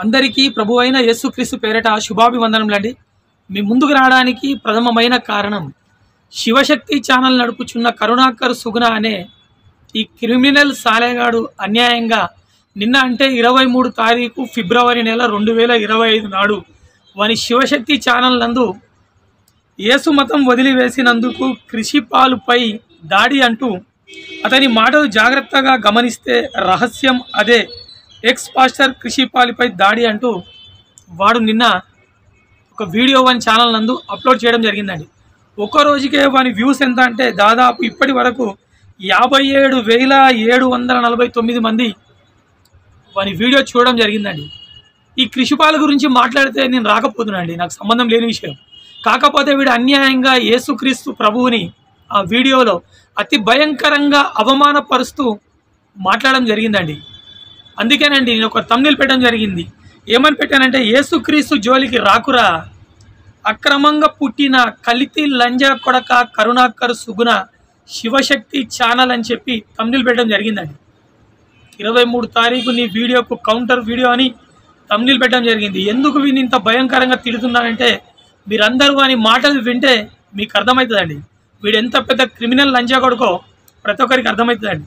అందరికీ ప్రభువైన యేసుక్రీస్తు పేరిట శుభాభివందనములండి. మీ ముందుకు రావడానికి ప్రథమమైన కారణం శివశక్తి ఛానల్ నడుపుచున్న కరుణాకర్ సుగుణ అనే ఈ క్రిమినల్ సాలెగాడు అన్యాయంగా నిన్న అంటే 23 తారీఖు ఫిబ్రవరి నెల 2025 నాడు వాని శివశక్తి ఛానల్ నందు యేసు మతం వదిలివేసినందుకు కృషిపాలుపై దాడి అంటూ అతని మాటలు జాగ్రత్తగా గమనిస్తే రహస్యం అదే ఎక్స్ పాస్టర్ కృషిపాలిపై దాడి అంటూ వాడు నిన్న ఒక వీడియో వాని ఛానల్ నందు అప్లోడ్ చేయడం జరిగిందండి. ఒక్క రోజుకే వాని వ్యూస్ ఎంత అంటే దాదాపు ఇప్పటి వరకు 57,749 మంది వాని వీడియో చూడడం జరిగిందండి. ఈ కృషిపాల గురించి మాట్లాడితే నేను రాకపోతున్నానండి, నాకు సంబంధం లేని విషయం. కాకపోతే వీడు అన్యాయంగా యేసుక్రీస్తు ప్రభువుని ఆ వీడియోలో అతి భయంకరంగా అవమానపరుస్తూ మాట్లాడడం జరిగిందండి. అందుకేనండి నేను ఒక థంబ్నెయిల్ పెట్టడం జరిగింది. ఏమని పెట్టానంటే, యేసుక్రీస్తు జోలికి రాకురా, అక్రమంగా పుట్టిన కలితి లంజా కొడక కరుణాకర్ సుగుణ శివశక్తి ఛానల్ అని చెప్పి థంబ్నెయిల్ పెట్టడం జరిగిందండి. 23 తారీఖు నీ వీడియోకు కౌంటర్ వీడియో అని థంబ్నెయిల్ పెట్టడం జరిగింది. ఎందుకు వీడిని ఇంత భయంకరంగా తిడుతున్నానంటే, మీరందరూ వాని మాటలు వింటే మీకు అర్థమవుతుందండి వీడు ఎంత పెద్ద క్రిమినల్ లంజా కొడుకో ప్రతి ఒక్కరికి అర్థమవుతుందండి.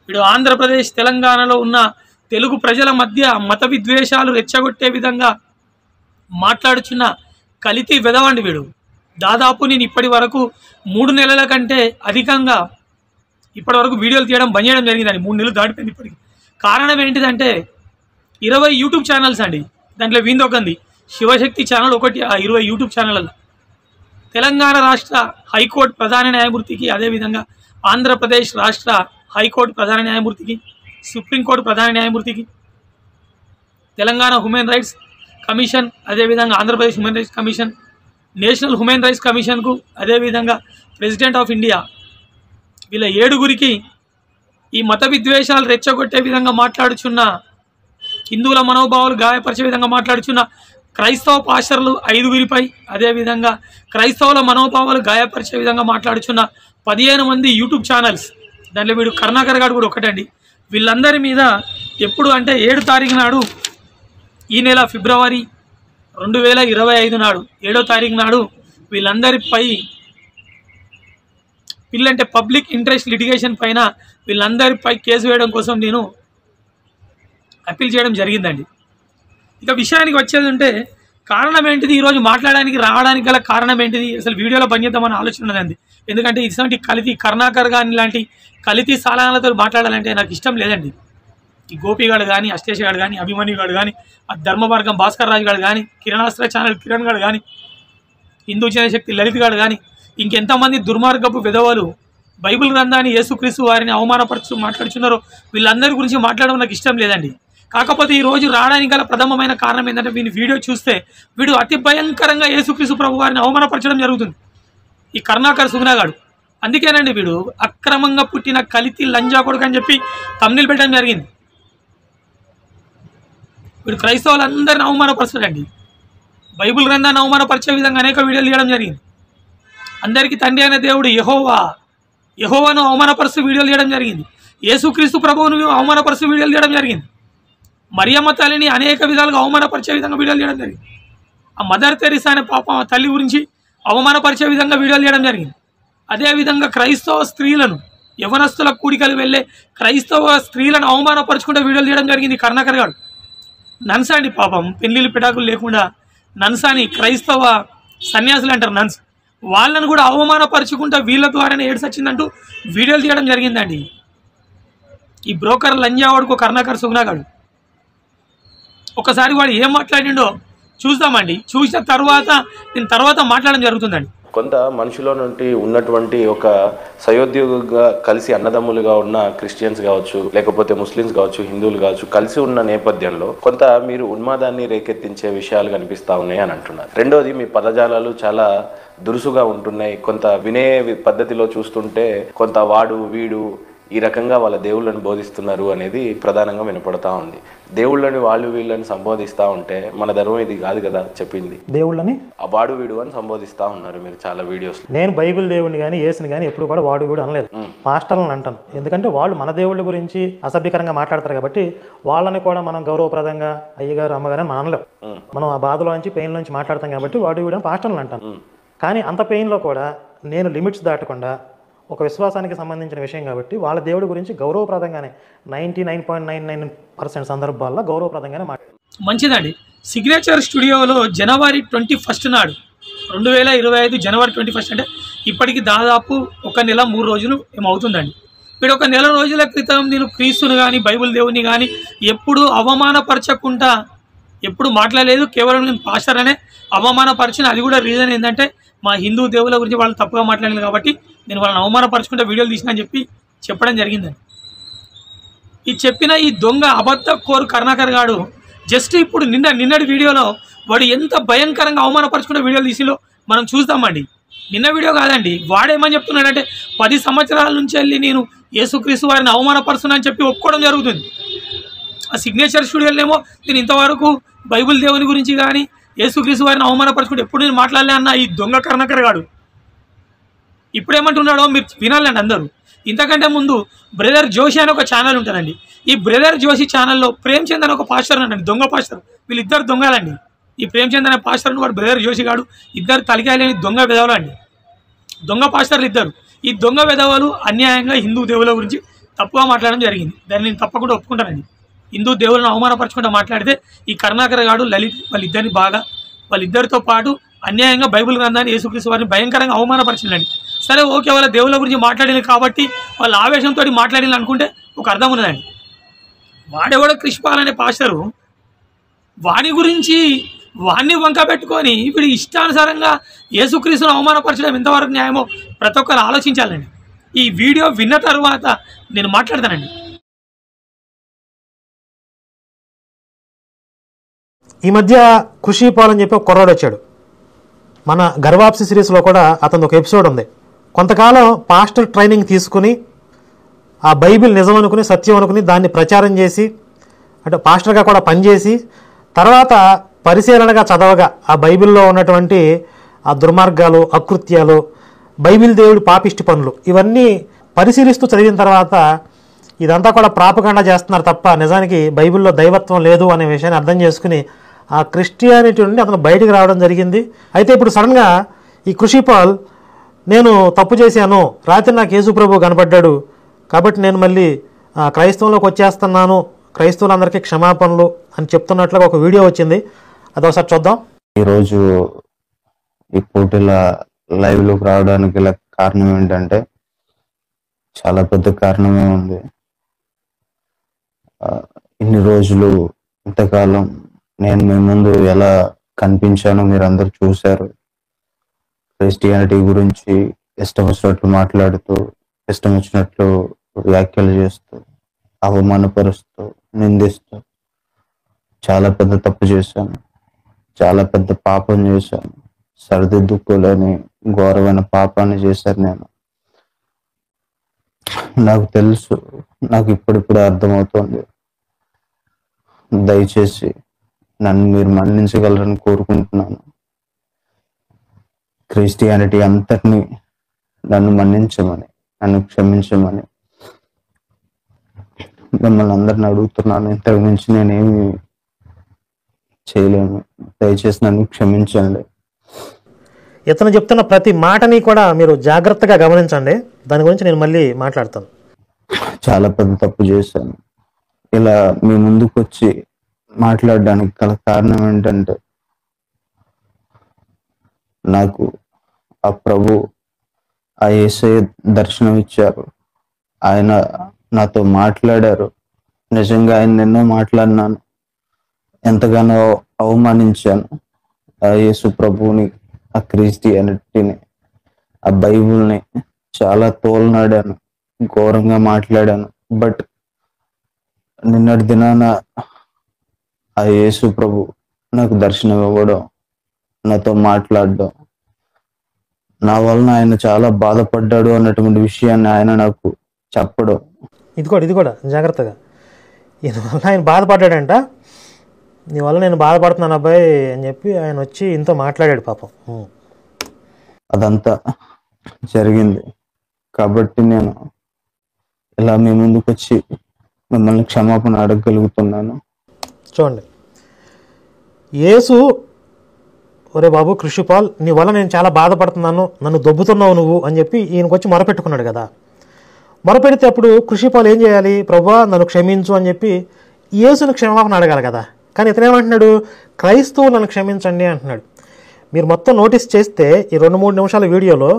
వీడు ఆంధ్రప్రదేశ్ తెలంగాణలో ఉన్న తెలుగు ప్రజల మధ్య మత విద్వేషాలు రెచ్చగొట్టే విధంగా మాట్లాడుచున్న కలితి వెదవండి వీడు. దాదాపు నేను ఇప్పటి వరకు 3 నెలల కంటే అధికంగా ఇప్పటి వరకు వీడియోలు తీయడం బంద్ చేయడం జరిగిందండి. 3 నెలలు దాటిపోయింది ఇప్పటికి. కారణం ఏంటిదంటే 20 యూట్యూబ్ ఛానల్స్ అండి, దాంట్లో వీందొకంది శివశక్తి ఛానల్ ఒకటి. ఆ 20 యూట్యూబ్ ఛానళ్ళలో తెలంగాణ రాష్ట్ర హైకోర్టు ప్రధాన న్యాయమూర్తికి, అదేవిధంగా ఆంధ్రప్రదేశ్ రాష్ట్ర హైకోర్టు ప్రధాన న్యాయమూర్తికి, సుప్రీంకోర్టు ప్రధాన న్యాయమూర్తికి, తెలంగాణ హ్యూమన్ రైట్స్ కమిషన్, అదేవిధంగా Andhra Pradesh human rights commission, national human rights కమిషన్కు, అదేవిధంగా ప్రెసిడెంట్ ఆఫ్ ఇండియా, వీళ్ళ 7గురికి ఈ మత విద్వేషాలు రెచ్చగొట్టే విధంగా మాట్లాడుచున్న, హిందువుల మనోభావాలు గాయపరిచే విధంగా మాట్లాడుచున్న క్రైస్తవ పాస్టర్లు 5గురిపై, అదేవిధంగా క్రైస్తవుల మనోభావాలు గాయపరిచే విధంగా మాట్లాడుచున్న 15 మంది యూట్యూబ్ ఛానల్స్, దాంట్లో వీడు కరుణాకర్ గారు కూడా ఒకటండి. వీళ్ళందరి మీద ఎప్పుడు అంటే 7 తారీఖు నాడు ఈ నెల ఫిబ్రవరి 2025 నాడు 7వ తారీఖు నాడు వీళ్ళందరిపై వీళ్ళంటే పబ్లిక్ ఇంట్రెస్ట్ లిటిగేషన్ పైన వీళ్ళందరిపై కేసు వేయడం కోసం నేను అప్పీల్ చేయడం జరిగిందండి. ఇక విషయానికి వచ్చేది ఉంటే కారణం ఏంటిది, ఈరోజు మాట్లాడడానికి రావడానికి గల కారణం ఏంటిది, అసలు వీడియోలో పని చేద్దామని ఆలోచన ఉన్నదండి. ఎందుకంటే ఇటువంటి కలితి కరుణాకర్ కానీ ఇలాంటి కలితి సాలాలతో మాట్లాడాలంటే నాకు ఇష్టం లేదండి. ఈ గోపిగాడు కానీ, అష్టేష్ గాడు కానీ, అభిమన్యు గాడు కానీ, ఆ ధర్మమార్గం భాస్కర్ రాజు గాడు కానీ, కిరణాస్త్ర ఛానల్ కిరణ్ గాడు కానీ, హిందూ జనశక్తి లలిత్ గాడు కానీ, ఇంకెంతమంది దుర్మార్గపు విధవలు బైబిల్ గ్రంథాన్ని యేసుక్రీస్తు వారిని అవమానపరుచు మాట్లాడుచున్నారో వీళ్ళందరి గురించి మాట్లాడడం నాకు ఇష్టం లేదండి. కాకపోతే ఈరోజు రావడానికి గల ప్రథమమైన కారణం ఏంటంటే, వీని వీడియో చూస్తే వీడు అతి భయంకరంగా యేసుక్రీస్తు ప్రభు వారిని అవమానపరచడం జరుగుతుంది ఈ కరుణాకర్ సుగుణ గాడు. అందుకేనండి వీడు అక్రమంగా పుట్టిన కలితి లంజా కొడుకు అని చెప్పి థంబ్నెయిల్ పెట్టడం జరిగింది. వీడు క్రైస్తవులందరిని అవమానపరచడండి, బైబిల్ గ్రంథాన్ని అవమానపరిచే విధంగా అనేక వీడియోలు తీయడం జరిగింది. అందరికీ తండ్రి అయిన దేవుడు యెహోవాను అవమానపరుస్తూ వీడియోలు తీయడం జరిగింది. యేసుక్రీస్తు ప్రభువును అవమానపరుస్తూ వీడియోలు తీయడం జరిగింది. మరియమ్మ తల్లిని అనేక విధాలుగా అవమానపరిచే విధంగా వీడియోలు తీయడం జరిగింది. ఆ మదర్ తెరీసా అనే పాప తల్లి గురించి అవమానపరిచే విధంగా వీడియోలు తీయడం జరిగింది. అదేవిధంగా క్రైస్తవ స్త్రీలను, యవనస్తుల కూడికలు వెళ్ళే క్రైస్తవ స్త్రీలను అవమానపరుచుకుంటే వీడియోలు తీయడం జరిగింది కరుణాకర్ గారు. నన్స్ అండి పాపం, పెళ్ళిళ్ళు పిటాకులు లేకుండా నన్స్ అని క్రైస్తవ సన్యాసులు అంటారు నన్స్, వాళ్ళను కూడా అవమానపరుచుకుంటా వీళ్ళ ద్వారానే ఏడ్స్ వచ్చిందంటూ వీడియోలు తీయడం జరిగిందండి ఈ బ్రోకర్ లంజావాడుకో కరుణాకర్ సుగుణ గాడు. ఒకసారి వాడు ఏం మాట్లాడిండో చూద్దామండి, చూసిన తర్వాత నేను తర్వాత మాట్లాడడం జరుగుతుందండి. కొంత మనుషుల నుండి ఉన్నటువంటి ఒక సయోద్యోగంగా కలిసి అన్నదమ్ములుగా ఉన్న క్రిస్టియన్స్ కావచ్చు, లేకపోతే ముస్లిమ్స్ కావచ్చు, హిందువులు కావచ్చు, కలిసి ఉన్న నేపథ్యంలో కొంత మీరు ఉన్మాదాన్ని రేకెత్తించే విషయాలు కనిపిస్తూ ఉన్నాయి అని అంటున్నారు. రెండోది, మీ పదజాలాలు చాలా దురుసుగా ఉంటున్నాయి. కొంత వినే పద్ధతిలో చూస్తుంటే కొంత వాడు వీడు ఈ రకంగా వాళ్ళ దేవుళ్ళని బోధిస్తున్నారు అనేది ప్రధానంగా వినపడతా ఉంది. దేవుళ్ళని వాళ్ళు వీళ్ళని సంబోధిస్తూ ఉంటే మన ధర్మం ఇది కాదు కదా చెప్పింది. దేవుళ్ళని వాడు వీడు అని సంబోధిస్తూ ఉన్నారు మీరు చాలా వీడియోస్. నేను బైబిల్ దేవుడిని కానీ యేసుని కానీ ఎప్పుడు కూడా వాడు వీడు అనలేదు, పాస్టర్లను అంటాను. ఎందుకంటే వాళ్ళు మన దేవుళ్ళ గురించి అసభ్యకరంగా మాట్లాడతారు కాబట్టి వాళ్ళని కూడా మనం గౌరవప్రదంగా అయ్యగారు అమ్మగారు అని అనలేం. మనం ఆ బాధలో నుంచి పెయిన్ నుంచి మాట్లాడతాం కాబట్టి వాడు వీడు అని పాస్టర్లను అంటాను. కానీ అంత పెయిన్లో కూడా నేను లిమిట్స్ దాటకుండా ఒక విశ్వాసానికి సంబంధించిన విషయం కాబట్టి వాళ్ళ దేవుడి గురించి గౌరవప్రదంగానే 99.99% సందర్భాల్లో గౌరవప్రదంగానే మాట్లాడారు. మంచిదండి. సిగ్నేచర్ స్టూడియోలో జనవరి 21 నాడు 2025 జనవరి 21 అంటే ఇప్పటికి దాదాపు 1 నెల 3 రోజులు ఏమవుతుందండి. వీడు 1 నెల రోజుల క్రితం నేను క్రీస్తుని కానీ బైబిల్ దేవుని కానీ ఎప్పుడు అవమానపరచకుండా ఎప్పుడు మాట్లాడలేదు. కేవలం నేను పాస్టర్ అనే అవమానపరిచిన. అది కూడా రీజన్ ఏంటంటే మా హిందూ దేవుల గురించి వాళ్ళు తప్పుగా మాట్లాడలేదు కాబట్టి నేను వాళ్ళని అవమానపరచుకుంటే వీడియోలు తీసినా అని చెప్పడం జరిగిందండి. ఈ చెప్పిన ఈ దొంగ అబద్ధ కోరు కరుణాకర్ గాడు జస్ట్ ఇప్పుడు నిన్నటి వీడియోలో వాడు ఎంత భయంకరంగా అవమానపరచుకుంటే వీడియోలు తీసిలో మనం చూద్దామండి. నిన్న వీడియో కాదండి. వాడేమని చెప్తున్నాడంటే 10 సంవత్సరాల నుంచి వెళ్ళి నేను యేసుక్రీస్తు వారిని అవమానపరుస్తున్నా అని చెప్పి ఒప్పుకోవడం జరుగుతుంది. ఆ సిగ్నేచర్ స్టూడియోలోనేమో నేను ఇంతవరకు బైబిల్ దేవుని గురించి కానీ యేసుక్రీస్తు వారిని అవమానపరచుకుంటే ఎప్పుడు నేను మాట్లాడలే అన్న ఈ దొంగ కరుణాకర్ గాడు ఇప్పుడేమంటున్నాడో మీరు వినాలండి అందరూ. ఇంతకంటే ముందు బ్రదర్ జోషి అని ఒక ఛానల్ ఉంటుందండి. ఈ బ్రదర్ జోషి ఛానల్లో ప్రేమ్చంద్ అని ఒక పాస్టర్ అండి, దొంగ పాస్టర్. వీళ్ళిద్దరు దొంగలండి. ఈ ప్రేమ్చంద్ అనే పాస్టర్ వాడు బ్రదర్ జోషి గాడు, ఇద్దరు తలికాయలేని దొంగ విధవలు అండి, దొంగ పాస్టర్లు ఇద్దరు. ఈ దొంగ విధవలు అన్యాయంగా హిందూ దేవుల గురించి తప్పుగా మాట్లాడడం జరిగింది. దాన్ని నేను తప్పకుండా ఒప్పుకుంటానండి. హిందూ దేవులను అవమానపరచుకుంటూ మాట్లాడితే ఈ కరుణాకర్ గాడు లలిత్ వాళ్ళిద్దరితో పాటు అన్యాయంగా బైబిల్ గ్రంథాన్ని యేసుక్రీస్తు వారిని భయంకరంగా అవమానపరిచిందండి. సరే ఓకే, వాళ్ళ దేవుళ్ళ గురించి మాట్లాడింది కాబట్టి వాళ్ళ ఆవేశంతో మాట్లాడింది అనుకుంటే ఒక అర్థం ఉన్నదండి. వాడెవడో క్రిష్పాల్ అనే పాస్టరు వాడిని వంక పెట్టుకొని వీడు ఇష్టానుసారంగా యేసుక్రీస్తును అవమానపరచడం ఎంతవరకు న్యాయమో ప్రతి ఒక్కరు ఆలోచించాలండి. ఈ వీడియో విన్న తర్వాత నేను మాట్లాడతానండి. ఈ మధ్య ఖుషీపాల్ అని చెప్పి ఒక కుర్రాడు వచ్చాడు. మన గర్వాప్సి సిరీస్లో కూడా అతను ఒక ఎపిసోడ్ ఉంది. కొంతకాలం పాస్టర్ ట్రైనింగ్ తీసుకుని ఆ బైబిల్ నిజం అనుకుని సత్యం అనుకుని దాన్ని ప్రచారం చేసి అంటే పాస్టర్గా కూడా పనిచేసి తర్వాత పరిశీలనగా చదవగా ఆ బైబిల్లో ఉన్నటువంటి ఆ దుర్మార్గాలు, అకృత్యాలు, బైబిల్ దేవుడి పాపిష్టి పనులు ఇవన్నీ పరిశీలిస్తూ చదివిన తర్వాత ఇదంతా కూడా ప్రాపగండా చేస్తున్నారు తప్ప నిజానికి బైబిల్లో దైవత్వం లేదు అనే విషయాన్ని అర్థం చేసుకుని ఆ క్రిస్టియానిటీ నుండి అతను బయటికి రావడం జరిగింది. అయితే ఇప్పుడు సడన్గా ఈ ఖుషీపాల్ నేను తప్పు చేశాను, రాత్రి నాకు యేసు ప్రభు కనపడ్డాడు కాబట్టి నేను మళ్ళీ క్రైస్తవంలోకి వచ్చేస్తున్నాను, క్రైస్తవులందరికీ క్షమాపణలు అని చెప్తున్నట్లుగా ఒక వీడియో వచ్చింది. అది ఒకసారి చూద్దాం. ఈరోజు ఈ పోటీల లైవ్లోకి రావడానికి గల కారణం ఏంటంటే చాలా పెద్ద కారణమే ఉంది. ఇన్ని రోజులు ఇంతకాలం నేను మీ ముందు ఎలా కనిపించానో మీరు అందరు చూశారు. క్రిస్టియానిటీ గురించి ఇష్టం వచ్చినట్లు మాట్లాడుతూ, ఇష్టం వచ్చినట్లు వ్యాఖ్యలు చేస్తూ, అవమానపరుస్తూ, నిందిస్తూ చాలా పెద్ద తప్పు చేశాను, చాలా పెద్ద పాపం చేశాను, సరిదిద్దుకోలేని ఘోరమైన పాపాన్ని చేశాను నేను. నాకు తెలుసు, నాకు ఇప్పుడిప్పుడే అర్థమవుతుంది. దయచేసి నన్ను మీరు మన్నించగలరని కోరుకుంటున్నాను. క్రిస్టియానిటీ అంతటినీ నన్ను మన్నించమని, నన్ను క్షమించమని మిమ్మల్ని అందరిని అడుగుతున్నాను. ఇంతకు మించి నేనేమి చేయలేను. దయచేసి నన్ను క్షమించండి. ఇతను చెప్తున్న ప్రతి మాటని కూడా మీరు జాగ్రత్తగా గమనించండి. దాని గురించి నేను మళ్ళీ మాట్లాడతాను. చాలా పెద్ద తప్పు చేశాను. ఇలా మీ ముందుకు వచ్చి మాట్లాడడానికి గల కారణం ఏంటంటే నాకు ఆ ప్రభు ఆ యేసయ్య దర్శనం ఇచ్చారు. ఆయన నాతో మాట్లాడారు. నిజంగా ఆయన ఎన్నో మాట్లాడినాను, ఎంతగానో అవమానించాను ఆ యేసు ప్రభువుని, ఆ క్రిస్టియానిటీని, ఆ బైబిల్ని చాలా తోలనాడాను, ఘోరంగా మాట్లాడాను. బట్ నిన్నటి దినాన ఆ యేసు ప్రభు నాకు దర్శనం ఇవ్వడం, నాతో మాట్లాడడం, నా వలన ఆయన చాలా బాధపడ్డాడు అన్నటువంటి విషయాన్ని ఆయన నాకు చెప్పడం ఇది కూడా జాగ్రత్తగా. దీనివల్ల ఆయన బాధపడ్డాడంట. నీ వల్ల నేను బాధపడుతున్నాను అబ్బాయి అని చెప్పి ఆయన వచ్చి ఇంతో మాట్లాడాడు పాపం. అదంతా జరిగింది కాబట్టి నేను ఇలా మీ ముందుకు వచ్చి మిమ్మల్ని క్షమాపణ అడగగలుగుతున్నాను. చూడండి, యేసు ఒరే బాబు కృషిపాల్, నీ వల్ల నేను చాలా బాధపడుతున్నాను, నన్ను దొబ్బుతున్నావు నువ్వు అని చెప్పి ఈయనకు వచ్చి మొరపెట్టుకున్నాడు కదా. మొరపెడితే అప్పుడు కృషిపాల్ ఏం చేయాలి? ప్రభువా నన్ను క్షమించు అని చెప్పి యేసును క్షమాపణ అడగాలి కదా. కానీ ఇతనేమంటున్నాడు? క్రైస్తవులు నన్ను క్షమించండి అంటున్నాడు. మీరు మొత్తం నోటీస్ చేస్తే ఈ 2-3 నిమిషాల వీడియోలో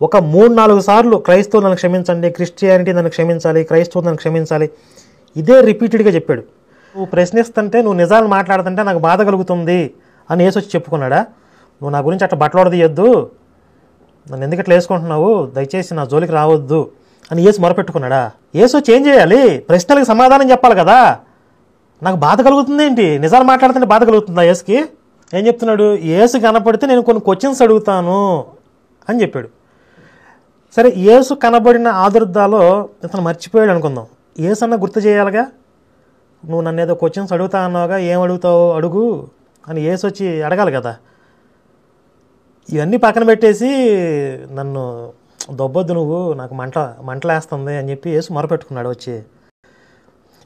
ఒక 3-4 సార్లు క్రైస్తవులు నన్ను క్షమించండి, క్రిస్టియానిటీ నన్ను క్షమించాలి, క్రైస్తవులు నన్ను క్షమించాలి, ఇదే రిపీటెడ్గా చెప్పాడు. నువ్వు ప్రశ్నిస్తుంటే, నువ్వు నిజాలు మాట్లాడుతుంటే నాకు బాధ కలుగుతుంది అని యేసు వచ్చి చెప్పుకున్నాడా? నువ్వు నా గురించి అట్లా బట్టలొడదీయొద్దు, నన్ను ఎందుకు ఇట్లా వేసుకుంటున్నావు, దయచేసి నా జోలికి రావద్దు అని యేసు మొరపెట్టుకున్నాడా? యేసు వచ్చి ఏం చేయాలి? ప్రశ్నలకు సమాధానం చెప్పాలి కదా. నాకు బాధ కలుగుతుంది ఏంటి? నిజాలు మాట్లాడుతుంటే బాధ కలుగుతుందా యేసుకి? ఏం చెప్తున్నాడు? యేసు కనపడితే నేను కొన్ని క్వశ్చన్స్ అడుగుతాను అని చెప్పాడు. సరే, యేసు కనబడిన ఆదుర్దాలో ఇతను మర్చిపోయాడు అనుకుందాం. యేసు అన్న గుర్తు చేయాలిగా. నువ్వు నన్ను ఏదో క్వశ్చన్స్ అడుగుతా అన్నావుగా, ఏం అడుగుతావు అడుగు అని యేసు వచ్చి అడగాలి కదా. ఇవన్నీ పక్కన పెట్టేసి నన్ను దొబ్బొద్దు నువ్వు, నాకు మంటలేస్తుంది అని చెప్పి యేసు మొరపెట్టుకున్నాడు వచ్చి.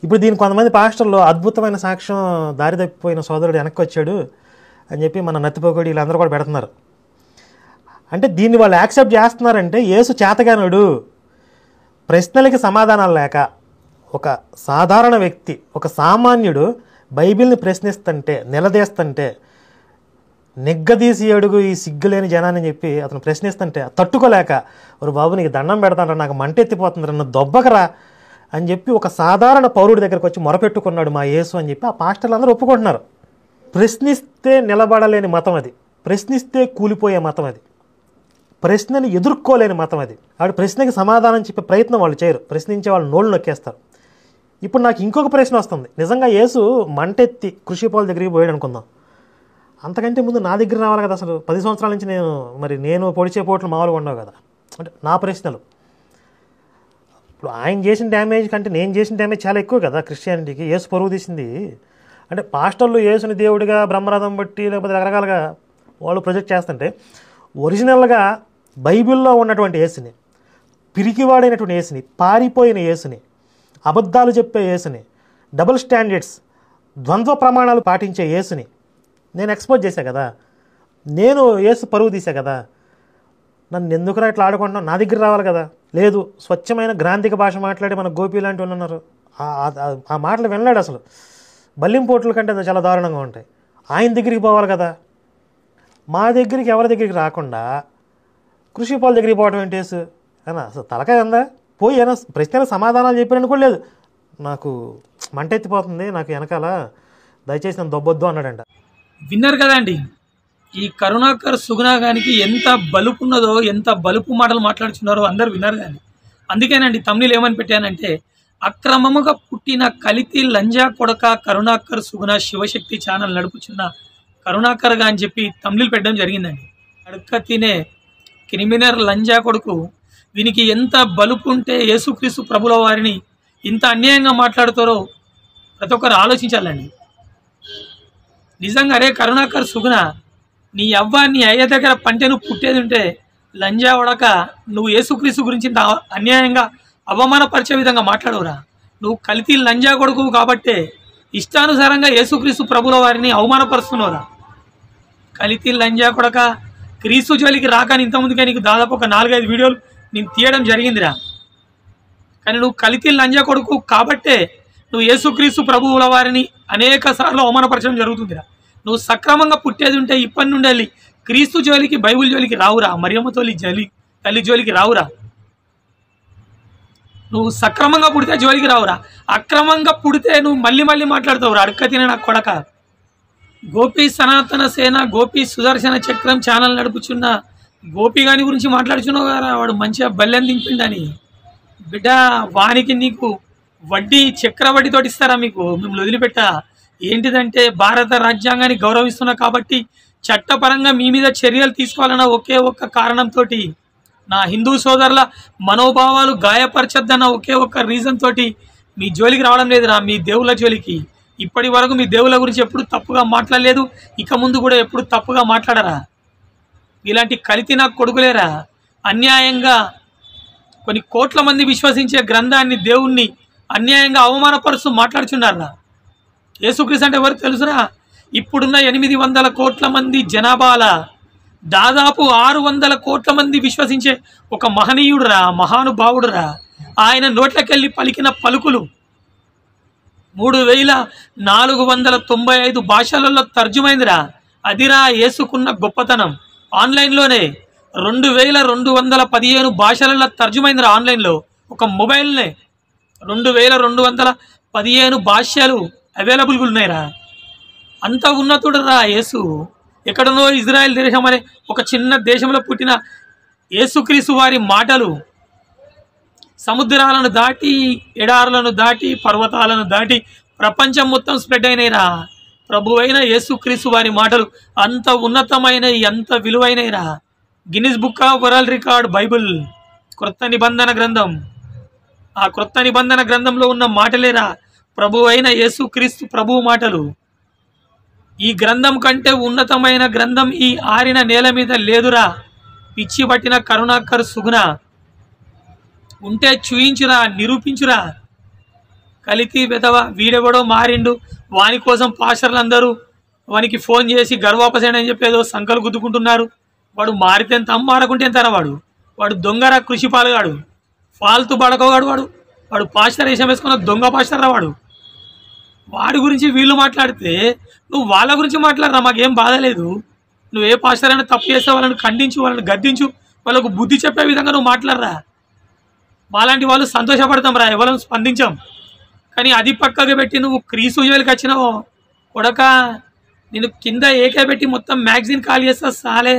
ఇప్పుడు దీనికి కొంతమంది పాస్టర్లు అద్భుతమైన సాక్ష్యం, దారి తప్పిపోయిన సోదరుడు వెనక్కి వచ్చాడు అని చెప్పి మన నత్తిపోకడి వీళ్ళందరూ కూడా పెడుతున్నారు. అంటే దీన్ని వాళ్ళు యాక్సెప్ట్ చేస్తున్నారంటే యేసు చేతగానుడు, ప్రశ్నలకి సమాధానాలు లేక ఒక సాధారణ వ్యక్తి, ఒక సామాన్యుడు బైబిల్ని ప్రశ్నిస్తుంటే, నిలదీస్తుంటే, నిగ్గదీసి అడుగు ఈ సిగ్గులేని జనాన్ని చెప్పి అతను ప్రశ్నిస్తుంటే తట్టుకోలేక, ఒక బాబు నీకు దండం పెడతాను, నాకు మంట ఎత్తిపోతుంది, నన్ను దొబ్బకరా అని చెప్పి ఒక సాధారణ పౌరుడి దగ్గరికి వచ్చి మొరపెట్టుకున్నాడు మా యేసు అని చెప్పి ఆ పాస్టర్లు అందరూ ఒప్పుకుంటున్నారు. ప్రశ్నిస్తే నిలబడలేని మతం అది, ప్రశ్నిస్తే కూలిపోయే మతం అది, ప్రశ్నని ఎదుర్కోలేని మతం అది. ఆవిడ ప్రశ్నకి సమాధానం చెప్పే ప్రయత్నం వాళ్ళు చేయరు, ప్రశ్నించే వాళ్ళు నోళ్ళు నొక్కేస్తారు. ఇప్పుడు నాకు ఇంకొక ప్రశ్న వస్తుంది. నిజంగా యేసు మంటెత్తి కృషిపాల దగ్గరికి పోయాడు అనుకుందాం, అంతకంటే ముందు నా దగ్గర రావాలి కదా. అసలు 10 సంవత్సరాల నుంచి నేను పొడిచే పోట్లు మామూలుగా ఉండవు కదా. అంటే నా ప్రశ్నలు, ఇప్పుడు ఆయన చేసిన డ్యామేజ్ కంటే నేను చేసిన డ్యామేజ్ చాలా ఎక్కువ కదా క్రిస్టియానిటీకి. యేసు పరువు తీసింది. అంటే పాస్టర్లు యేసుని దేవుడిగా బ్రహ్మరథం బట్టి లేకపోతే రకరకాలుగా వాళ్ళు ప్రొజెక్ట్ చేస్తుంటే, ఒరిజినల్గా బైబిల్లో ఉన్నటువంటి యేసుని, పిరికివాడైనటువంటి యేసుని, పారిపోయిన యేసుని, అబద్ధాలు చెప్పే యేసుని, డబుల్ స్టాండర్డ్స్, ద్వంద్వ ప్రమాణాలు పాటించే యేసుని నేను ఎక్స్పోజ్ చేశా కదా. నేను యేసు పరువు తీసా కదా. నన్ను ఎందుకురా ఇట్లా ఆడుకుంటున్నావు, నా దగ్గర రావాలి కదా. లేదు, స్వచ్ఛమైన గ్రాంధిక భాష మాట్లాడి మన గోపి లాంటి వాళ్ళు ఉన్నారు, ఆ మాటలు వినలేడు అసలు. బల్లింపోట్ల కంటే అది చాలా దారుణంగా ఉంటాయి. ఆయన దగ్గరికి పోవాలి కదా. మా దగ్గరికి ఎవరి దగ్గరికి రాకుండా కృషిపాల దగ్గరికి పోవడం ఏంటి యేసు అయినా? అసలు తలకాయ ఉందా? పోయి అయినా ప్రశ్నలకు సమాధానాలు చెప్పాను కూడా లేదు. నాకు మంట ఎత్తిపోతుంది, నాకు వెనకాల, దయచేసి నన్ను దొబ్బొద్దు అన్నాడంట. విన్నారు కదా అండి, ఈ కరుణాకర్ సుగుణాగానికి ఎంత బలుపు ఉన్నదో, ఎంత బలుపు మాటలు మాట్లాడుతున్నారో అందరు విన్నారు కానీ. అందుకేనండి తమ్ముళ్ళు ఏమని పెట్టానంటే, అక్రమముగా పుట్టిన కలితి లంజా కొడక కరుణాకర్ సుగుణ శివశక్తి ఛానల్ నడుపుచున్న కరుణాకర్గా అని చెప్పి తమ్ముళ్ళు పెట్టడం జరిగిందండి. అడక్క తినే క్రిమినల్ లంజా కొడుకు, వీనికి ఎంత బలుపు ఉంటే యేసుక్రీస్తు ప్రభుల వారిని ఇంత అన్యాయంగా మాట్లాడుతారో ప్రతి ఒక్కరు ఆలోచించాలండి. నిజంగా అరే కరుణాకర్ సుగుణ, నీ అవ్వ నీ అయ్య దగ్గర పంటే నువ్వు పుట్టేది ఉంటే లంజా వడక నువ్వు యేసుక్రీస్తు గురించి ఇంత అన్యాయంగా అవమానపరిచే విధంగా మాట్లాడవురా. నువ్వు కలితి లంజా కొడుకు కాబట్టే ఇష్టానుసారంగా యేసుక్రీస్తు ప్రభుల వారిని అవమానపరుస్తున్నావురా. కలితి లంజా కొడక, క్రీస్తు జోలికి రాకని ఇంతకుముందుకే నీకు దాదాపు ఒక 4-5 వీడియోలు నేను తీయడం జరిగిందిరా. కానీ నువ్వు కలితి లంజా కొడుకు కాబట్టే నువ్వు యేసుక్రీస్తు ప్రభువుల వారిని అనేక సార్లు అవమానపరచడం జరుగుతుందిరా. నువ్వు సక్రమంగా పుట్టేది ఉంటే ఇప్పటి నుండి వెళ్ళి క్రీస్తు జోలికి, బైబుల్ జోలికి రావురా, మరియమ్మ తల్లి జోలికి రావురా. నువ్వు సక్రమంగా పుడితే జోలికి రావురా. అక్రమంగా పుడితే నువ్వు మళ్ళీ మాట్లాడుతావురా. అడక్క తిన నా కొడక. గోపి సనాతన సేన, గోపి సుదర్శన చక్రం ఛానల్ నడుపుచున్న గోపి గాని గురించి మాట్లాడుచున్నావు కదా. వాడు మంచిగా బల్లెం దింపిండని బిడ్డ, వానికి నీకు వడ్డీ చక్రవడ్డీతోటి ఇస్తారా? మిమ్మల్ని వదిలిపెట్టా. ఏంటిదంటే భారత రాజ్యాంగాన్ని గౌరవిస్తున్నా కాబట్టి చట్టపరంగా మీ మీద చర్యలు తీసుకోవాలన్న ఒకే ఒక్క కారణంతో నా హిందూ సోదరుల మనోభావాలు గాయపరచద్దన్న ఒకే ఒక్క రీజన్ తోటి మీ జోలికి రావడం లేదురా, మీ దేవుళ్ళ జోలికి. ఇప్పటి వరకు మీ దేవుళ్ళ గురించి ఎప్పుడు తప్పుగా మాట్లాడలేదు, ఇక ముందు కూడా ఎప్పుడు తప్పుగా మాట్లాడరా. ఇలాంటి కలితి నాకు కొడుకులేరా. అన్యాయంగా కొన్ని కోట్ల మంది విశ్వసించే గ్రంథాన్ని, దేవుణ్ణి అన్యాయంగా అవమానపరుస్తూ మాట్లాడుచున్నారా. యేసుక్రీస్తు అంటే ఎవరు తెలుసురా? ఇప్పుడున్న 800 కోట్ల మంది జనాభాల దాదాపు 600 కోట్ల మంది విశ్వసించే ఒక మహనీయుడురా, మహానుభావుడురా. ఆయన నోట్లకెళ్ళి పలికిన పలుకులు 3495 భాషలలో తర్జుమైందిరా. అదిరా యేసుకున్న గొప్పతనం. ఆన్లైన్లోనే 2215 భాషలలో తర్జుమైందిరా. ఆన్లైన్లో ఒక మొబైల్నే 2215 భాషలు అవైలబుల్గా ఉన్నాయిరా. అంత ఉన్నతుడురా యేసు. ఎక్కడనో ఇజ్రాయెల్ దేశం అనే ఒక చిన్న దేశంలో పుట్టిన యేసుక్రీస్తు వారి మాటలు సముద్రాలను దాటి, ఎడారులను దాటి, పర్వతాలను దాటి ప్రపంచం మొత్తం స్ప్రెడ్ అయినాయిరా. ప్రభు అయిన యేసుక్రీస్తు వారి మాటలు అంత ఉన్నతమైనవి, అంత విలువైనరా. Guinness book of world record Bible, క్రొత్త నిబంధన గ్రంథం. ఆ క్రొత్త నిబంధన గ్రంథంలో ఉన్న మాటలేరా ప్రభు అయిన యేసుక్రీస్తు ప్రభు మాటలు. ఈ గ్రంథం కంటే ఉన్నతమైన గ్రంథం ఈ ఆరిన నేల మీద లేదురా. పిచ్చి పట్టిన కరుణాకర్ సుగుణ ఉంటే చూయించురా, నిరూపించురా. కలితి వెదవ వీడెవడో మారిండు, వాని కోసం పాస్టర్లందరూ వానికి ఫోన్ చేసి గర్వాపసేన అని చెప్పేదో సంకలు గుద్దుకుంటున్నారు. వాడు మారితే ఎంత, మారకుంటే ఎంతరా. వాడు దొంగరా, కృషి పాలుగాడు, ఫాల్తు బడకోగాడు. వాడు పాస్టర్ వేషం వేసుకున్న దొంగ పాస్టర్ రా. వాడి గురించి వీళ్ళు మాట్లాడితే నువ్వు వాళ్ళ గురించి మాట్లాడరా, మాకేం బాధ లేదు. నువ్వు ఏ పాస్టర్ అయినా తప్పు చేస్తే వాళ్ళని ఖండించు, వాళ్ళని గద్దించు, వాళ్ళకు బుద్ధి చెప్పే విధంగా నువ్వు మాట్లాడరా. మాలాంటి వాళ్ళు సంతోషపడతాం రా, ఎవరైనా స్పందించాం. కానీ అది పక్కగా పెట్టి నువ్వు క్రీస్తు జోలికి వచ్చినావో కొడక, నేను కింద ఏకే పెట్టి మొత్తం మ్యాగజైన్ ఖాళీ చేస్తా సాలే.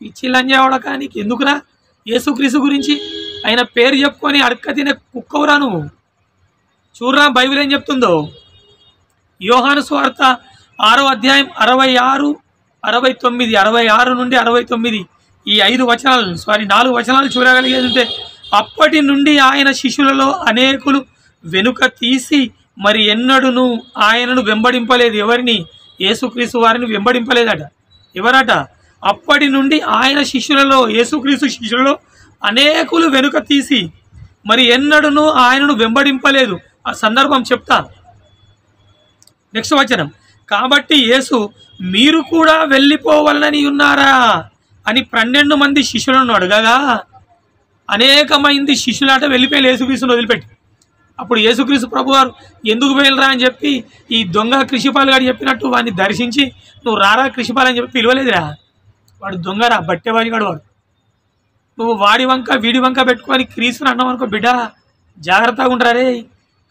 పిచ్చి లంజా కొడక, నీకు ఎందుకురా యేసుక్రీస్తు గురించి? ఆయన పేరు చెప్పుకొని అడక్క తినే కుక్కవురా నువ్వు. చూడరా బైబిల్ ఏం చెప్తుందో. యోహాను సువార్త 6వ అధ్యాయం 66, 69, 66 నుండి 69 ఈ 4 వచనాలు చూడగలిగేది ఉంటే, అప్పటి నుండి ఆయన శిష్యులలో అనేకులు వెనుక తీసి మరి ఎన్నడూను ఆయనను వెంబడింపలేదు. ఎవరిని? యేసుక్రీస్తు వారిని వెంబడింపలేదట. ఎవరట? అప్పటి నుండి ఆయన శిష్యులలో, యేసుక్రీస్తు శిష్యులలో అనేకులు వెనుక తీసి మరి ఎన్నడూను ఆయనను వెంబడింపలేదు. ఆ సందర్భం చెప్తా. నెక్స్ట్ వచనం. కాబట్టి యేసు మీరు కూడా వెళ్ళిపోవాలని ఉన్నారా అని 12 మంది శిష్యులను అడగగా అనేక మంది శిష్యులాట వెళ్ళిపోయి యేసుక్రీస్తుని వదిలిపెట్టి. అప్పుడు యేసుక్రీస్తు ప్రభు వారు ఎందుకు వెళ్ళరా అని చెప్పి ఈ దొంగ కృషిపాలు గారు చెప్పినట్టు వాడిని దర్శించి నువ్వు రారా కృషిపాలు అని చెప్పి పిలవలేదురా. వాడు దొంగరా, బట్టేవాడి గాడు వాడు. నువ్వు వాడి వంక వీడి వంక పెట్టుకొని క్రీస్తుని అన్నావు అనుకో బిడ్డ, జాగ్రత్తగా ఉంటారే.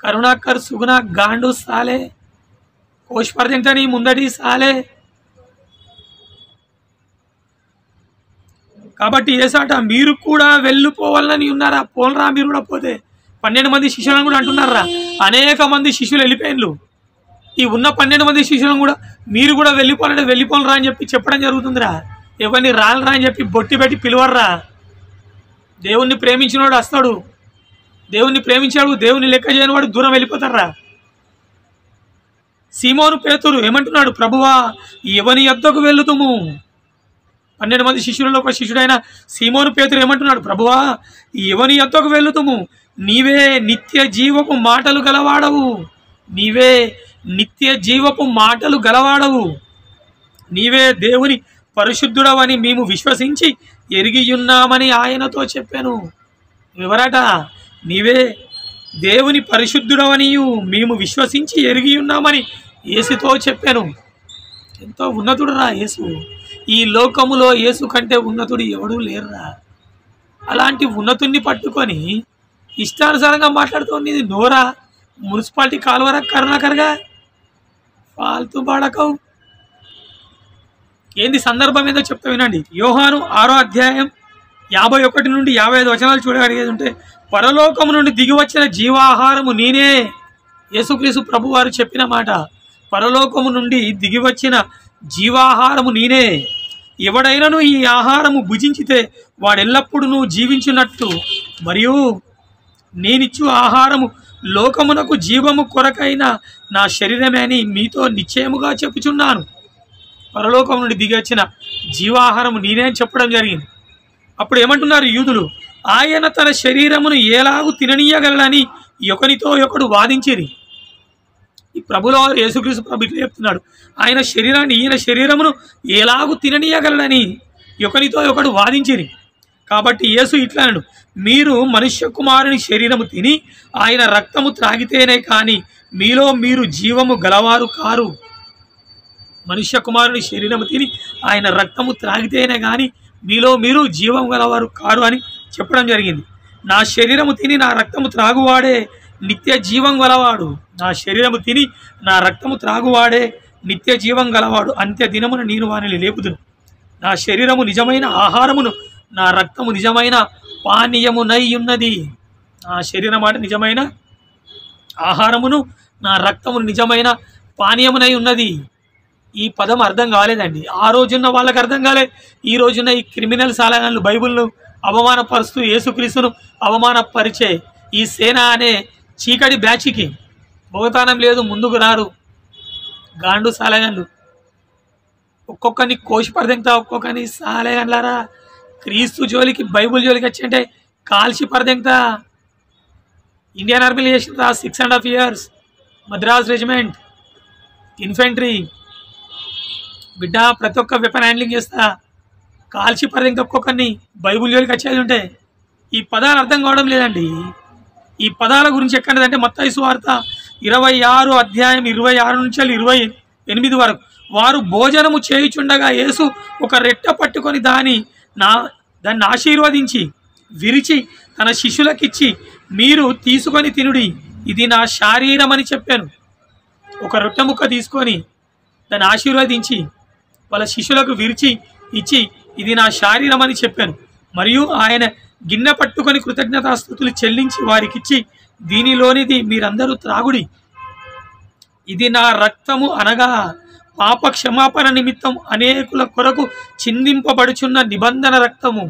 కరుణాకర్ సుగుణ గాండు సాలే, కోష్పర్దింటని ముందటి సాలే. కాబట్టి ఏసాట మీరు కూడా వెళ్ళిపోవాలని ఉన్నారా? పోలరా మీరు కూడా. పోతే 12 మంది శిష్యులను కూడా అంటున్నారా. అనేక మంది శిష్యులు వెళ్ళిపోయిన్లు. ఈ ఉన్న 12 మంది శిష్యులను కూడా మీరు కూడా వెళ్ళిపోలరా అని చెప్పి చెప్పడం జరుగుతుందిరా. ఎవరిని రాలరా అని చెప్పి బొట్టి పెట్టి పిలువర్రా. దేవుణ్ణి ప్రేమించినవాడు వస్తాడు, దేవుణ్ణి ప్రేమించాడు, దేవుని లెక్క చేయని వాడు దూరం వెళ్ళిపోతారా. సీమోను పేతురు ఏమంటున్నాడు? ప్రభువా ఎవని యొద్దకు వెళ్ళుతుము? 12 మంది శిష్యులలో ఒక శిష్యుడైన సీమోను పేతురు ఏమంటున్నాడు? ప్రభువా ఎవని యొద్దకు వెళ్ళుతుము? నీవే నిత్య జీవపు మాటలు గలవాడవు, నీవే నిత్య జీవపు మాటలు గలవాడవు, నీవే దేవుని పరిశుద్ధుడవని మేము విశ్వసించి ఎరిగియున్నామని ఆయనతో చెప్పాను. ఎవరట? నీవే దేవుని పరిశుద్ధుడవనియు మేము విశ్వసించి ఎరిగి ఉన్నామని యేసుతో చెప్పాను. ఎంతో ఉన్నతుడురా యేసు. ఈ లోకములో యేసు కంటే ఉన్నతుడు ఎవడూ లేరురా. అలాంటి ఉన్నతుడిని పట్టుకొని ఇష్టానుసారంగా మాట్లాడుతుంది. ఇది నోరా? మున్సిపాలిటీ కాలువరా కరుణాకర్గా? ఫాల్తూ బాడకవు. ఏంది సందర్భం ఏదో చెప్తా వినండి. యోహాను 6వ అధ్యాయం 51 నుండి 55 వచనాలు చూడగలిగేది ఉంటే, పరలోకము నుండి దిగి వచ్చిన జీవాహారము నేనే. యేసుక్రీస్తు ప్రభు వారు చెప్పిన మాట. పరలోకము నుండి దిగి వచ్చిన జీవాహారము నేనే. ఎవడైనాను ఈ ఆహారము భుజించితే వాడెల్లప్పుడూ జీవించున్నట్టు మరియు నేనిచ్చు ఆహారము లోకమునకు జీవము కొరకైన నా శరీరమే అని మీతో నిశ్చయముగా చెప్పుచున్నాను. పరలోకం నుండి దిగొచ్చిన జీవాహారము నేనే అని చెప్పడం జరిగింది. అప్పుడు ఏమంటున్నారు యూదులు? ఆయన తన శరీరమును ఎలాగూ తిననీయగలడని ఒకనితో ఒకడు వాదించిరి. ఈ ప్రభులో యేసుక్రీస్తు ప్రభు ఇట్లా చెప్తున్నాడు, ఈయన శరీరమును ఎలాగూ తిననీయగలడని ఒకనితో ఒకడు వాదించిరి. కాబట్టి యేసు ఇట్లా అన్నాడు, మీరు మనుష్య కుమారుని శరీరము తిని ఆయన రక్తము త్రాగితేనే కానీ మీలో మీరు జీవము గలవారు కారు. మనుష్య కుమారుని శరీరము తిని ఆయన రక్తము త్రాగితేనే కానీ మీలో మీరు జీవం గలవారు కారు అని చెప్పడం జరిగింది. నా శరీరము తిని నా రక్తము త్రాగువాడే నిత్య జీవం గలవాడు. నా శరీరము తిని నా రక్తము త్రాగువాడే నిత్య జీవం గలవాడు. అంత్య దినమున నేను వానిని లేపుదును. నా శరీరము నిజమైన ఆహారమును, నా రక్తము నిజమైన పానీయమునై ఉన్నది. నా శరీరం మాట నిజమైన ఆహారమును, నా రక్తమును నిజమైన పానీయమునై ఉన్నది. ఈ పదం అర్థం కాలేదండి. ఆ రోజున్న వాళ్ళకి అర్థం కాలేదు. ఈ రోజున్న ఈ క్రిమినల్ సాలగాళ్ళు బైబిల్ను అవమానపరుస్తూ యేసుక్రీస్తును అవమానపరిచే ఈ సేన అనే చీకటి బ్యాచ్కి భోగతానం లేదు, ముందుకు రారు. గాండు సాలగాళ్ళు ఒక్కొక్కరిని కోసి పరదెంగుతా, ఒక్కొక్కరిని సాలగాళ్ళారా క్రీస్తు జోలికి బైబుల్ జోలికి వచ్చి అంటే కాల్చి పరదెంగుతా. ఇండియన్ ఆర్మీలో చేసిన 6.5 years మద్రాస్ రెజిమెంట్ ఇన్ఫెంట్రీ బిడ్డ, ప్రతి ఒక్క వెపన్ హ్యాండ్లింగ్ చేస్తా, కాల్చి పరదెంగుతా ఒక్కొక్కరిని. బైబుల్ జోలికి వచ్చేది ఉంటే ఈ పదాలు అర్థం కావడం లేదండి. ఈ పదాల గురించి ఎక్కడదంటే మత్తయి సువార్త 26 అధ్యాయం 26 నుంచి 28 వరకు. వారు భోజనము చేయుచుండగా యేసు ఒక రెట్ట పట్టుకొని దాన్ని ఆశీర్వదించి విరిచి తన శిష్యులకిచ్చి, మీరు తీసుకొని తినుడి, ఇది నా శరీరం అని చెప్పాను. ఒక రొట్టె ముక్క తీసుకొని దాన్ని ఆశీర్వదించి వాళ్ళ శిష్యులకు విరిచి ఇచ్చి, ఇది నా శరీరం అని చెప్పాను. మరియు ఆయన గిన్నె పట్టుకొని కృతజ్ఞతాస్తుతులు చెల్లించి వారికిచ్చి, దీనిలోనిది మీరందరూ త్రాగుడి, ఇది నా రక్తము అనగా పాప క్షమాపణ నిమిత్తం అనేకుల కొరకు చిందింపబడుచున్న నిబంధన రక్తము.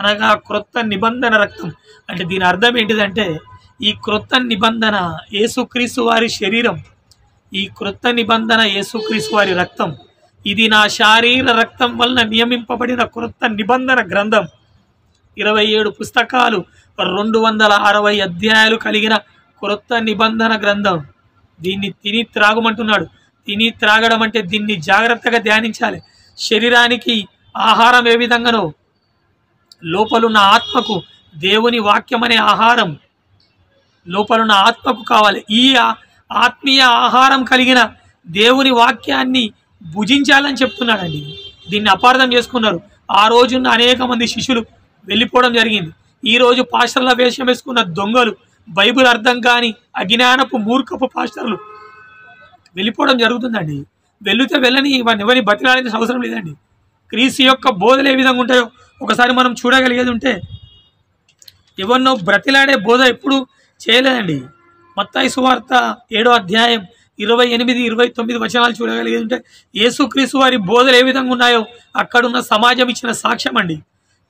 అనగా క్రొత్త నిబంధన రక్తం. అంటే దీని అర్థం ఏంటిదంటే, ఈ క్రొత్త నిబంధన యేసుక్రీస్తు వారి శరీరం, ఈ క్రొత్త నిబంధన యేసుక్రీస్తు వారి రక్తం. ఇది నా శారీర రక్తం వలన నియమింపబడిన క్రొత్త నిబంధన గ్రంథం. 27 పుస్తకాలు, 260 అధ్యాయాలు కలిగిన క్రొత్త నిబంధన గ్రంథం. దీన్ని తిని త్రాగమంటున్నాడు. తిని త్రాగడం అంటే దీన్ని జాగ్రత్తగా ధ్యానించాలి. శరీరానికి ఆహారం ఏ విధంగానో లోపలున్న ఆత్మకు దేవుని వాక్యం అనే ఆహారం లోపలున్న ఆత్మకు కావాలి. ఈ ఆత్మీయ ఆహారం కలిగిన దేవుని వాక్యాన్ని భుజించాలని చెప్తున్నాడండి. దీన్ని అపార్థం చేసుకున్నారు. ఆ రోజున్న అనేక మంది శిష్యులు వెళ్ళిపోవడం జరిగింది. ఈరోజు పాస్టర్ల వేషం వేసుకున్న దొంగలు, బైబిల్ అర్థం కాని అజ్ఞానపు మూర్ఖపు పాస్టర్లు వెళ్ళిపోవడం జరుగుతుందండి. వెళితే వెళ్ళని వాడిని ఎవరిని బతిలాడాల్సిన అవసరం లేదండి. క్రీస్తు యొక్క బోధలు ఏ విధంగా ఉంటాయో ఒకసారి మనం చూడగలిగేది ఉంటే, ఎవరినో బ్రతిలాడే బోధ ఎప్పుడు చేయలేదండి. మత్తయి సువార్త 7వ అధ్యాయం 28, 29 వచనాలు చూడగలిగేది ఉంటే, యేసుక్రీస్తు వారి బోధలు ఏ విధంగా ఉన్నాయో అక్కడున్న సమాజం ఇచ్చిన సాక్ష్యం అండి.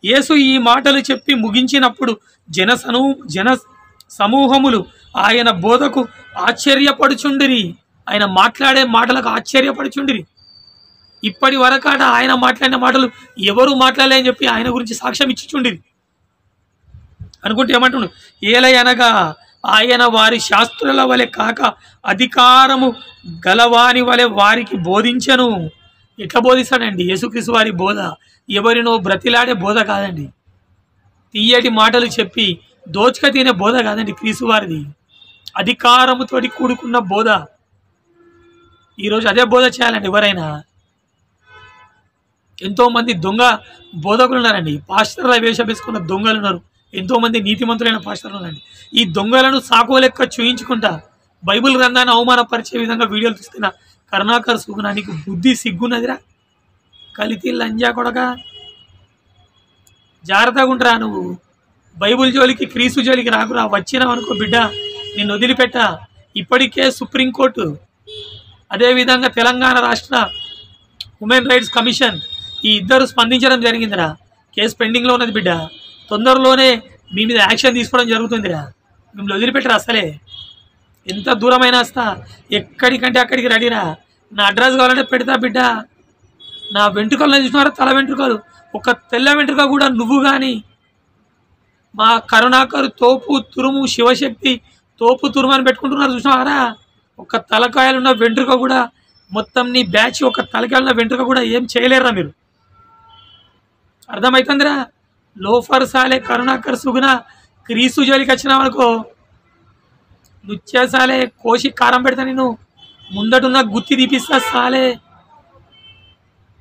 యేసు ఈ మాటలు చెప్పి ముగించినప్పుడు జన సమూహములు ఆయన బోధకు ఆశ్చర్యపడుచుండిరి. ఆయన మాట్లాడే మాటలకు ఆశ్చర్యపడుచుండిరి. ఇప్పటి వరకాట ఆయన మాట్లాడిన మాటలు ఎవరు మాట్లాడలేని చెప్పి ఆయన గురించి సాక్ష్యం ఇచ్చిచుండిరి. అనుకుంటే ఏమంటున్నాడు, ఏలయనగా ఆయన వారి శాస్త్రుల వలె కాక అధికారము గలవాని వలె వారికి బోధించను. ఎట్లా బోధిస్తాడండి? యేసుక్రీస్తు వారి బోధ ఎవరినో బ్రతిలాడే బోధ కాదండి. తీయటి మాటలు చెప్పి దోచుక తినే బోధ కాదండి క్రీస్తు వారిది. అధికారముతోటి కూడుకున్న బోధ. ఈరోజు అదే బోధ చేయాలండి ఎవరైనా. ఎంతోమంది దొంగ బోధకులు ఉన్నారండి. పాస్టర్ల వేషం వేసుకున్న దొంగలు ఉన్నారు. ఎంతోమంది నీతిమంతులైన పాస్టర్లు ఉన్నారండి. ఈ దొంగలను సాకో లెక్క చూయించుకుంటా బైబిల్ గ్రంథాన్ని అవమానపరిచే విధంగా వీడియోలు తీస్తున్న కరుణాకర్ సుగుణ, నీకు బుద్ధి సిగ్గున్నదిరా? కలితి లంజా కొడక, జాగ్రత్తగా ఉంటారా నువ్వు. బైబిల్ జోలికి క్రీస్తు జోలికి రాకురా. వచ్చినావు అనుకో బిడ్డ, నిన్ను వదిలిపెట్ట. ఇప్పటికే సుప్రీంకోర్టు, అదేవిధంగా తెలంగాణ రాష్ట్ర హ్యూమన్ రైట్స్ కమిషన్ ఈ ఇద్దరు స్పందించడం జరిగిందిరా. కేసు పెండింగ్లో ఉన్నది బిడ్డ, తొందరలోనే మీ మీద యాక్షన్ తీసుకోవడం జరుగుతుందిరా. మిమ్మల్ని వదిలిపెట్టరా అసలే. ఎంత దూరమైనా వస్తా, ఎక్కడికంటే అక్కడికి రెడీరా. నా అడ్రస్ కావాలంటే పెడతా బిడ్డ. నా వెంట్రుకలను చూసినారా, తల వెంట్రుకలు, ఒక తెల్ల వెంట్రుక కూడా నువ్వు కానీ మా కరుణాకర్ తోపు తురుము శివశక్తి తోపు తురుము అని పెట్టుకుంటున్నారు చూసినారా. ఒక తలకాయలున్న వెంట్రుక కూడా, మొత్తం నీ బ్యాచ్ ఒక తలకాయలున్న వెంట్రుక కూడా ఏం చేయలేరా మీరు. అర్థమవుతుందిరా. లోఫర్ సాలే కరుణాకర్ సుగుణ క్రీస్తు జోలికి వచ్చినావనుకో, నుచ్చే సాలే కోసి కారం పెడతా, నేను ముందటున్న గుత్తి తీపిస్తా సాలే.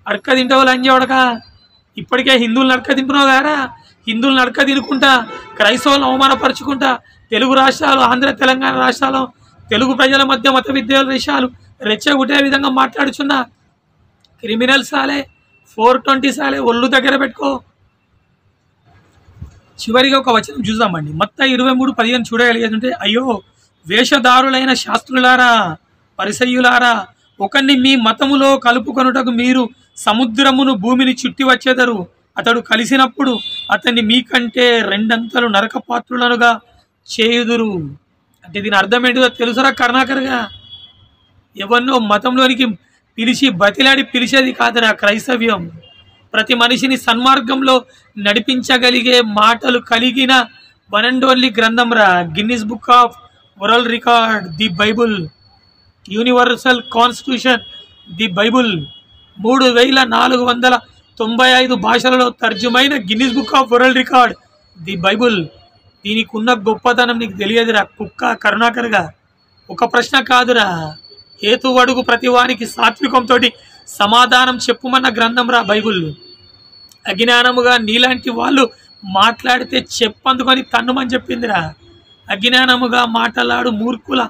అడక తింటావు లంజోడక. ఇప్పటికే హిందువులను అడక తింటున్నావు కదా, హిందువులను అడక తినుకుంటా క్రైస్తవులను అవమానపరుచుకుంటా తెలుగు రాష్ట్రాలు, ఆంధ్ర తెలంగాణ రాష్ట్రాలు తెలుగు ప్రజల మధ్య మత విద్వేషాలు రెచ్చగొట్టే విధంగా మాట్లాడుచున్న క్రిమినల్ సాలే, 420 సాలే ఒళ్ళు దగ్గర పెట్టుకో. చివరిగా ఒక వచనం చూద్దామండి. మత్తయి 23:15 చూడగలిగేదంటే, అయ్యో వేషధారులైన శాస్త్రులారా, పరిసయ్యులారా, ఒకరిని మీ మతములో కలుపుకొనుటకు మీరు సముద్రమును భూమిని చుట్టి వచ్చేదరు. అతడు కలిసినప్పుడు అతన్ని మీకంటే 2 అంతలు నరకపాత్రులనుగా చేయుదురు. అంటే దీని అర్థం ఏంటిదో తెలుసురా కరుణాకర్గా. ఎవరినో మతంలోనికి పిలిచి బతిలాడి పిలిచేది కాదురా క్రైస్తవ్యం. ప్రతి మనిషిని సన్మార్గంలో నడిపించగలిగే మాటలు కలిగిన వన్ అండ్ ఓన్లీ గ్రంథం రా. Guinness book of world record the Bible, universal constitution the Bible, 3495 భాషలలో తర్జుమైన Guinness book of world record the Bible. దీనికి ఉన్న గొప్పతనం నీకు తెలియదురా కుక్క కరుణాకర్గా. ఒక ప్రశ్న కాదురా, హేతువడుగు ప్రతివానికి సాత్వికంతో సమాధానం చెప్పుమన్న గ్రంథం రా బైబుల్. అజ్ఞానముగా నీలాంటి వాళ్ళు మాట్లాడితే చెప్పందుకొని తన్నుమని చెప్పిందిరా. అజ్ఞానముగా మాట్లాడు మూర్ఖుల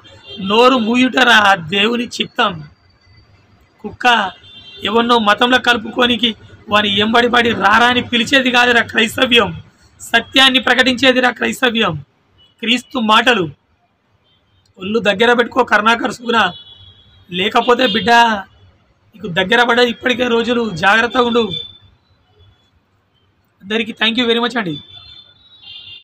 నోరు మూయుటరా దేవుని చిత్తం. కుక్క ఎవరినో మతంలో కలుపుకోనికి వాని ఎంబడిపడి రారా అని పిలిచేది కాదురా క్రైస్తవ్యం. సత్యాన్ని ప్రకటించేదిరా క్రైస్తవ్యం. క్రీస్తు మాటలు. ఒళ్ళు దగ్గర పెట్టుకో కరుణాకర్ సుగుణ, లేకపోతే బిడ్డ నీకు దగ్గర పడే ఇప్పటికే రోజులు. జాగ్రత్తగా ఉండు. అందరికీ థ్యాంక్ యూ వెరీ మచ్ అండి.